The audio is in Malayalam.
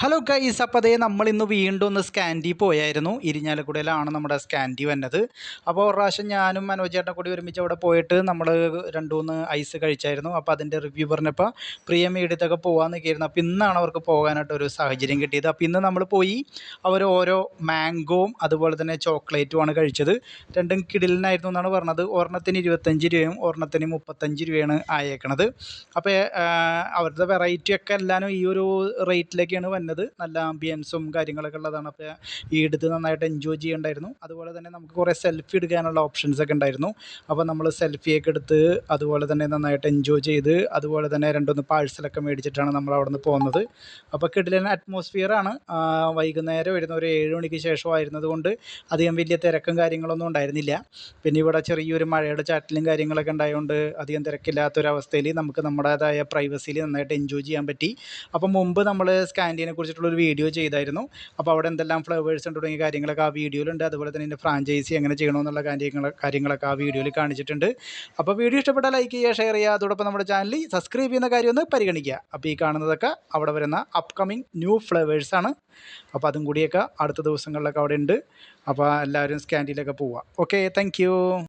ഹലോ ഗൈസ്, അപ്പോൾ അതേ നമ്മൾ ഇന്ന് വീണ്ടും ഒന്ന് സ്കാൻഡി പോയായിരുന്നു. ഇരിഞ്ഞാലക്കുടയിലാണ് നമ്മുടെ സ്കാൻഡി വന്നത്. അപ്പോൾ ഒരു പ്രാവശ്യം ഞാനും മനോജേട്ടനെ കൂടി ഒരുമിച്ച് അവിടെ പോയിട്ട് നമ്മൾ 2-3 ഐസ് കഴിച്ചായിരുന്നു. അപ്പോൾ അതിൻ്റെ റിവ്യൂ പറഞ്ഞപ്പോൾ പ്രിയ മേടിത്തൊക്കെ പോകാമെന്ന് നിൽക്കുകയായിരുന്നു. അപ്പോൾ ഇന്നാണ് അവർക്ക് പോകാനായിട്ട് ഒരു സാഹചര്യം കിട്ടിയത്. അപ്പോൾ ഇന്ന് നമ്മൾ പോയി അവർ ഓരോ മാംഗോവും അതുപോലെ തന്നെ ചോക്ലേറ്റുമാണ് കഴിച്ചത്. രണ്ടും കിടിലനായിരുന്നു എന്നാണ് പറഞ്ഞത്. ഒരെണ്ണത്തിന് 25 രൂപയും ഒരെണ്ണത്തിന് 35 രൂപയാണ് ആയേക്കണത്. അപ്പോൾ അവരുടെ വെറൈറ്റി ഒക്കെ എല്ലാവരും ഈ ഒരു റേറ്റിലേക്കാണ് വന്നത്. നല്ല ആംബിയൻസും കാര്യങ്ങളൊക്കെ ഉള്ളതാണ്. അപ്പോൾ ഈ എടുത്ത് നന്നായിട്ട് എൻജോയ് ചെയ്യണ്ടായിരുന്നു. അതുപോലെ തന്നെ നമുക്ക് കുറേ സെൽഫി എടുക്കാനുള്ള ഓപ്ഷൻസ് ഒക്കെ ഉണ്ടായിരുന്നു. അപ്പോൾ നമ്മൾ സെൽഫിയൊക്കെ എടുത്ത് അതുപോലെ തന്നെ നന്നായിട്ട് എൻജോയ് ചെയ്ത് അതുപോലെ തന്നെ 2-3 പാഴ്സലൊക്കെ മേടിച്ചിട്ടാണ് നമ്മൾ അവിടെ നിന്ന് പോകുന്നത്. അപ്പോൾ കിടിലൻ അറ്റ്മോസ്ഫിയറാണ്. വൈകുന്നേരം വരുന്ന ഒരു 7 മണിക്ക് ശേഷമായിരുന്നത് കൊണ്ട് അധികം വലിയ തിരക്കും കാര്യങ്ങളൊന്നും ഉണ്ടായിരുന്നില്ല. പിന്നെ ഇവിടെ ചെറിയൊരു മഴയുടെ ചാറ്റലും കാര്യങ്ങളൊക്കെ ഉണ്ടായതുകൊണ്ട് അധികം തിരക്കില്ലാത്തൊരവസ്ഥയിൽ നമുക്ക് നമ്മുടേതായ പ്രൈവസിയിൽ നന്നായിട്ട് എൻജോയ് ചെയ്യാൻ പറ്റി. അപ്പം മുമ്പ് നമ്മൾ സ്കാൻഡിനെ കുറിച്ചിട്ടുള്ളൊരു വീഡിയോ ചെയ്തായിരുന്നു. അപ്പോൾ അവിടെ എന്തെല്ലാം ഫ്ലേവേഴ്സ് ഉണ്ട് തുടങ്ങിയ കാര്യങ്ങളൊക്കെ ആ വീഡിയോയിലുണ്ട്. അതുപോലെ തന്നെ ഇതിൻ്റെ ഫ്രാഞ്ചൈസി എങ്ങനെ ചെയ്യണമെന്നുള്ള കാര്യങ്ങളൊക്കെ ആ വീഡിയോയിൽ കാണിച്ചിട്ടുണ്ട്. അപ്പോൾ വീഡിയോ ഇഷ്ടപ്പെട്ടാൽ ലൈക്ക് ചെയ്യുക, ഷെയർ ചെയ്യുക. അതോടൊപ്പം നമ്മുടെ ചാനൽ സബ്സ്ക്രൈബ് ചെയ്യുന്ന കാര്യം ഒന്ന് പരിഗണിക്കുക. അപ്പോൾ ഈ കാണുന്നതൊക്കെ അവിടെ വരുന്ന അപ്കമിങ് ന്യൂ ഫ്ലേവേഴ്സാണ്. അപ്പോൾ അതും കൂടിയൊക്കെ അടുത്ത ദിവസങ്ങളിലൊക്കെ അവിടെ ഉണ്ട്. അപ്പോൾ എല്ലാവരും സ്കാൻഡിയിലൊക്കെ പോവുക. Okay, thank